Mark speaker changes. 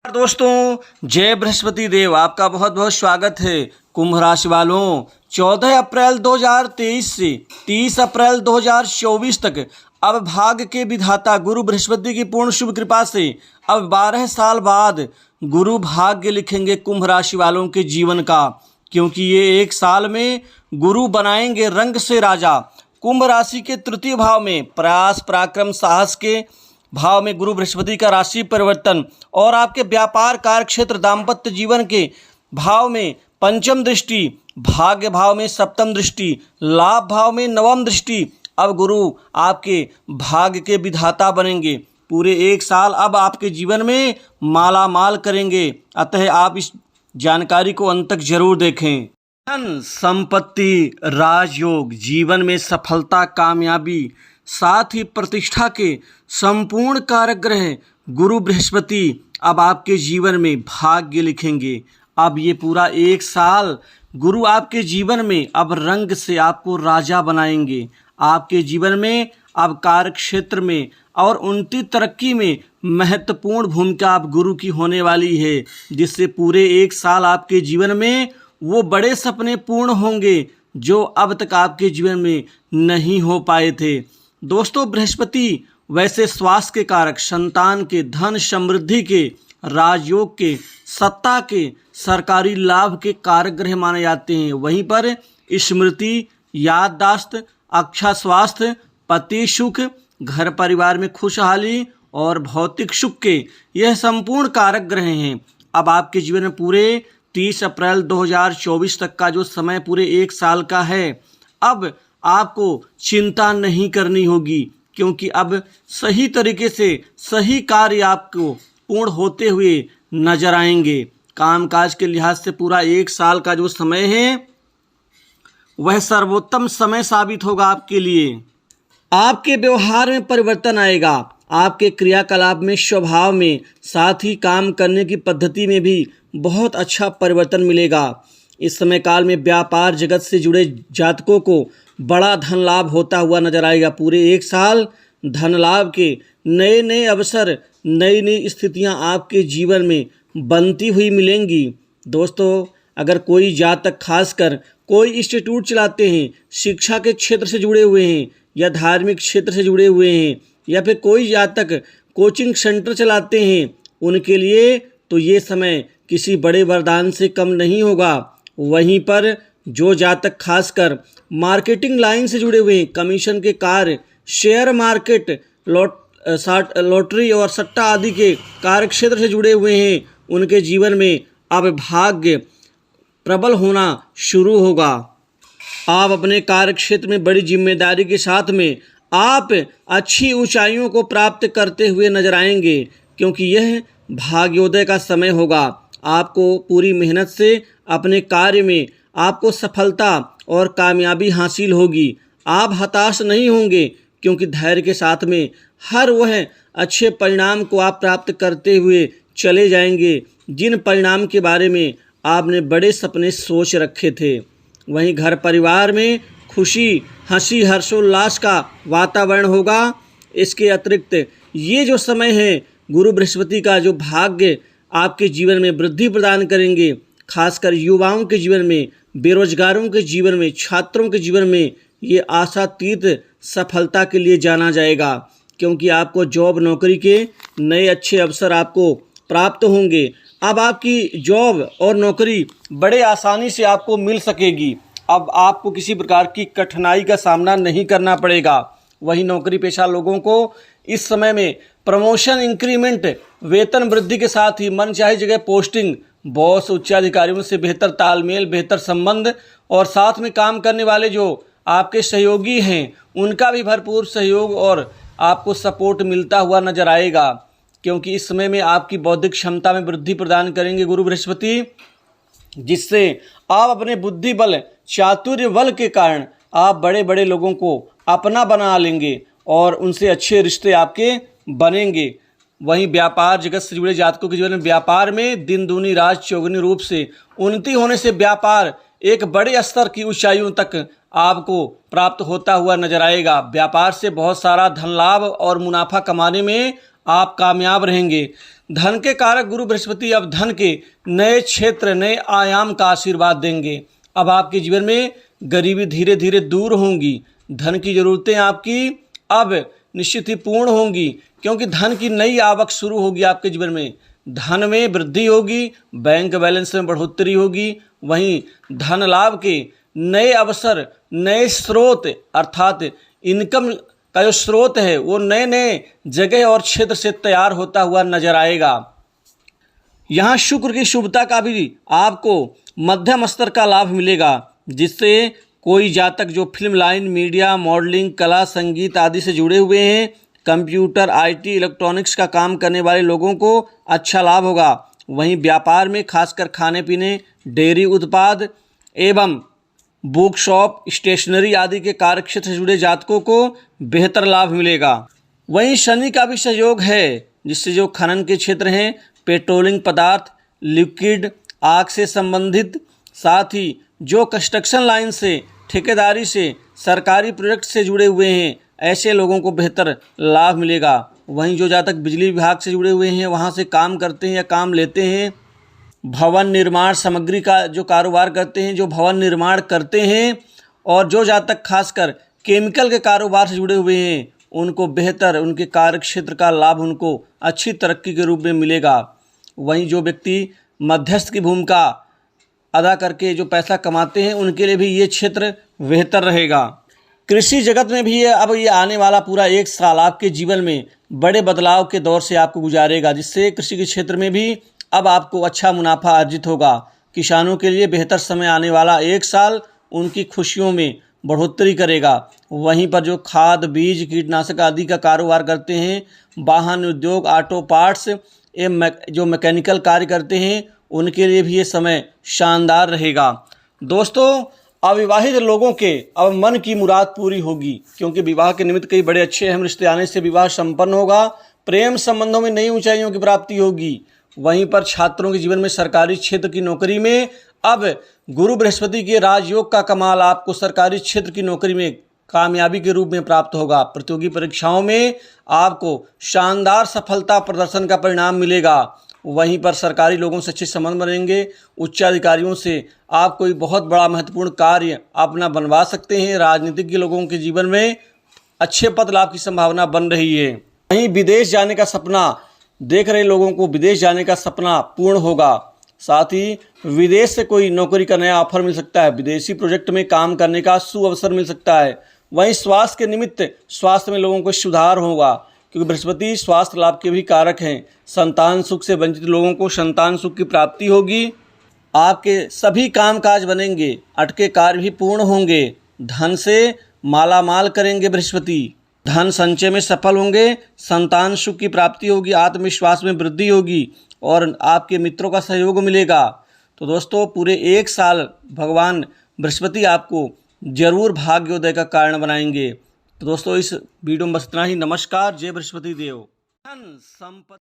Speaker 1: दोस्तों, जय बृहस्पति देव। आपका बहुत बहुत स्वागत है। कुंभ राशि वालों, 14 अप्रैल 2023 से 30 अप्रैल 2024 तक अब भाग्य के विधाता गुरु बृहस्पति की पूर्ण शुभ कृपा से अब 12 साल बाद गुरु भाग्य लिखेंगे कुंभ राशि वालों के जीवन का, क्योंकि ये एक साल में गुरु बनाएंगे रंग से राजा। कुंभ राशि के तृतीय भाव में प्रयास, पराक्रम, साहस के भाव में गुरु बृहस्पति का राशि परिवर्तन और आपके व्यापार, कार्य क्षेत्र, दाम्पत्य जीवन के भाव में पंचम दृष्टि, भाग्य भाव में सप्तम दृष्टि, लाभ भाव में नवम दृष्टि। अब गुरु आपके भाग्य के विधाता बनेंगे। पूरे एक साल अब आपके जीवन में माला माल करेंगे। अतः आप इस जानकारी को अंत तक जरूर देखें। धन, संपत्ति, राजयोग, जीवन में सफलता, कामयाबी, साथ ही प्रतिष्ठा के संपूर्ण कारक ग्रह गुरु बृहस्पति अब आपके जीवन में भाग्य लिखेंगे। अब ये पूरा एक साल गुरु आपके जीवन में अब रंग से आपको राजा बनाएंगे। आपके जीवन में अब कार्य क्षेत्र में और उन्नति तरक्की में महत्वपूर्ण भूमिका अब गुरु की होने वाली है, जिससे पूरे एक साल आपके जीवन में वो बड़े सपने पूर्ण होंगे जो अब तक आपके जीवन में नहीं हो पाए थे। दोस्तों, बृहस्पति वैसे स्वास्थ्य के कारक, संतान के, धन समृद्धि के, राजयोग के, सत्ता के, सरकारी लाभ के कारक ग्रह माने जाते हैं। वहीं पर स्मृति, याददाश्त, अच्छा स्वास्थ्य, पति सुख, घर परिवार में खुशहाली और भौतिक सुख के यह संपूर्ण कारक ग्रह हैं। अब आपके जीवन में पूरे 30 अप्रैल 2024 तक का जो समय पूरे एक साल का है, अब आपको चिंता नहीं करनी होगी, क्योंकि अब सही तरीके से सही कार्य आपको पूर्ण होते हुए नजर आएंगे। कामकाज के लिहाज से पूरा एक साल का जो समय है वह सर्वोत्तम समय साबित होगा आपके लिए। आपके व्यवहार में परिवर्तन आएगा, आपके क्रियाकलाप में, स्वभाव में, साथ ही काम करने की पद्धति में भी बहुत अच्छा परिवर्तन मिलेगा। इस समय काल में व्यापार जगत से जुड़े जातकों को बड़ा धन लाभ होता हुआ नजर आएगा। पूरे एक साल धन लाभ के नए नए अवसर, नई नई स्थितियां आपके जीवन में बनती हुई मिलेंगी। दोस्तों, अगर कोई जातक खासकर कोई इंस्टीट्यूट चलाते हैं, शिक्षा के क्षेत्र से जुड़े हुए हैं या धार्मिक क्षेत्र से जुड़े हुए हैं, या फिर कोई जातक कोचिंग सेंटर चलाते हैं, उनके लिए तो ये समय किसी बड़े वरदान से कम नहीं होगा। वहीं पर जो जातक खासकर मार्केटिंग लाइन से जुड़े हुए हैं, कमीशन के कार्य, शेयर मार्केट, लॉटरी और सट्टा आदि के कार्य क्षेत्र से जुड़े हुए हैं, उनके जीवन में अब भाग्य प्रबल होना शुरू होगा। आप अपने कार्य क्षेत्र में बड़ी जिम्मेदारी के साथ में आप अच्छी ऊंचाइयों को प्राप्त करते हुए नजर आएंगे, क्योंकि यह भाग्योदय का समय होगा। आपको पूरी मेहनत से अपने कार्य में आपको सफलता और कामयाबी हासिल होगी। आप हताश नहीं होंगे, क्योंकि धैर्य के साथ में हर वह अच्छे परिणाम को आप प्राप्त करते हुए चले जाएंगे जिन परिणाम के बारे में आपने बड़े सपने सोच रखे थे। वहीं घर परिवार में खुशी, हंसी, हर्षोल्लास का वातावरण होगा। इसके अतिरिक्त ये जो समय है गुरु बृहस्पति का, जो भाग्य आपके जीवन में वृद्धि प्रदान करेंगे, खासकर युवाओं के जीवन में, बेरोजगारों के जीवन में, छात्रों के जीवन में ये आशातीत सफलता के लिए जाना जाएगा, क्योंकि आपको जॉब नौकरी के नए अच्छे अवसर आपको प्राप्त होंगे। अब आपकी जॉब और नौकरी बड़े आसानी से आपको मिल सकेगी। अब आपको किसी प्रकार की कठिनाई का सामना नहीं करना पड़ेगा। वही नौकरी पेशा लोगों को इस समय में प्रमोशन, इंक्रीमेंट, वेतन वृद्धि के साथ ही मनचाही जगह पोस्टिंग, बॉस, उच्चाधिकारियों से बेहतर तालमेल, बेहतर संबंध और साथ में काम करने वाले जो आपके सहयोगी हैं उनका भी भरपूर सहयोग और आपको सपोर्ट मिलता हुआ नजर आएगा, क्योंकि इस समय में आपकी बौद्धिक क्षमता में वृद्धि प्रदान करेंगे गुरु बृहस्पति, जिससे आप अपने बुद्धि बल, चातुर्य बल के कारण आप बड़े बड़े लोगों को अपना बना लेंगे और उनसे अच्छे रिश्ते आपके बनेंगे। वहीं व्यापार जगत से जुड़े जातकों के जीवन में व्यापार में दिन दूनी रात चौगुनी रूप से उन्नति होने से व्यापार एक बड़े स्तर की ऊंचाइयों तक आपको प्राप्त होता हुआ नजर आएगा। व्यापार से बहुत सारा धन लाभ और मुनाफा कमाने में आप कामयाब रहेंगे। धन के कारक गुरु बृहस्पति अब धन के नए क्षेत्र, नए आयाम का आशीर्वाद देंगे। अब आपके जीवन में गरीबी धीरे धीरे दूर होंगी। धन की ज़रूरतें आपकी अब निश्चित ही पूर्ण होंगी, क्योंकि धन की नई आवक शुरू होगी आपके जीवन में। धन में वृद्धि होगी, बैंक बैलेंस में बढ़ोतरी होगी। वहीं धन लाभ के नए अवसर, नए स्रोत अर्थात इनकम का जो स्रोत है वो नए नए जगह और क्षेत्र से तैयार होता हुआ नजर आएगा। यहाँ शुक्र की शुभता का भी आपको मध्यम स्तर का लाभ मिलेगा, जिससे कोई जातक जो फिल्म लाइन, मीडिया, मॉडलिंग, कला, संगीत आदि से जुड़े हुए हैं, कंप्यूटर, आईटी, इलेक्ट्रॉनिक्स का काम करने वाले लोगों को अच्छा लाभ होगा। वहीं व्यापार में खासकर खाने पीने, डेयरी उत्पाद एवं बुक शॉप, स्टेशनरी आदि के कार्यक्षेत्र से जुड़े जातकों को बेहतर लाभ मिलेगा। वहीं शनि का भी सहयोग है, जिससे जो खनन के क्षेत्र हैं, पेट्रोलिंग पदार्थ, लिक्विड, आग से संबंधित, साथ ही जो कंस्ट्रक्शन लाइन से, ठेकेदारी से, सरकारी प्रोजेक्ट से जुड़े हुए हैं, ऐसे लोगों को बेहतर लाभ मिलेगा। वहीं जो जातक बिजली विभाग से जुड़े हुए हैं, वहाँ से काम करते हैं या काम लेते हैं, भवन निर्माण सामग्री का जो कारोबार करते हैं, जो भवन निर्माण करते हैं, और जो जातक खासकर केमिकल के कारोबार से जुड़े हुए हैं, उनको बेहतर उनके कार्यक्षेत्र का लाभ उनको अच्छी तरक्की के रूप में मिलेगा। वहीं जो व्यक्ति मध्यस्थ की भूमिका अदा करके जो पैसा कमाते हैं, उनके लिए भी ये क्षेत्र बेहतर रहेगा। कृषि जगत में भी अब ये आने वाला पूरा एक साल आपके जीवन में बड़े बदलाव के दौर से आपको गुजारेगा, जिससे कृषि के क्षेत्र में भी अब आपको अच्छा मुनाफा अर्जित होगा। किसानों के लिए बेहतर समय आने वाला एक साल उनकी खुशियों में बढ़ोतरी करेगा। वहीं पर जो खाद, बीज, कीटनाशक आदि का कारोबार करते हैं, वाहन उद्योग, ऑटो पार्ट्स एवं जो मैकेनिकल कार्य करते हैं, उनके लिए भी ये समय शानदार रहेगा। दोस्तों, अविवाहित लोगों के अब मन की मुराद पूरी होगी, क्योंकि विवाह के निमित्त कई बड़े अच्छे अहम रिश्ते आने से विवाह संपन्न होगा। प्रेम संबंधों में नई ऊंचाइयों की प्राप्ति होगी। वहीं पर छात्रों के जीवन में सरकारी क्षेत्र की नौकरी में अब गुरु बृहस्पति के राजयोग का कमाल आपको सरकारी क्षेत्र की नौकरी में कामयाबी के रूप में प्राप्त होगा। प्रतियोगी परीक्षाओं में आपको शानदार सफलता प्रदर्शन का परिणाम मिलेगा। वहीं पर सरकारी लोगों से अच्छे संबंध बनेंगे। उच्चाधिकारियों से आप कोई बहुत बड़ा महत्वपूर्ण कार्य अपना बनवा सकते हैं। राजनीतिज्ञ लोगों के जीवन में अच्छे पद लाभ की संभावना बन रही है। वहीं विदेश जाने का सपना देख रहे लोगों को विदेश जाने का सपना पूर्ण होगा। साथ ही विदेश से कोई नौकरी का नया ऑफर मिल सकता है। विदेशी प्रोजेक्ट में काम करने का सुअवसर मिल सकता है। वहीं स्वास्थ्य के निमित्त स्वास्थ्य में लोगों को सुधार होगा, क्योंकि बृहस्पति स्वास्थ्य लाभ के भी कारक हैं। संतान सुख से वंचित लोगों को संतान सुख की प्राप्ति होगी। आपके सभी कामकाज बनेंगे, अटके कार्य भी पूर्ण होंगे। धन से मालामाल करेंगे बृहस्पति। धन संचय में सफल होंगे। संतान सुख की प्राप्ति होगी। आत्मविश्वास में वृद्धि होगी और आपके मित्रों का सहयोग मिलेगा। तो दोस्तों, पूरे एक साल भगवान बृहस्पति आपको जरूर भाग्योदय का कारण बनाएंगे। तो दोस्तों, इस वीडियो में बस इतना ही। नमस्कार। जय बृहस्पति देव। धन संपत्ति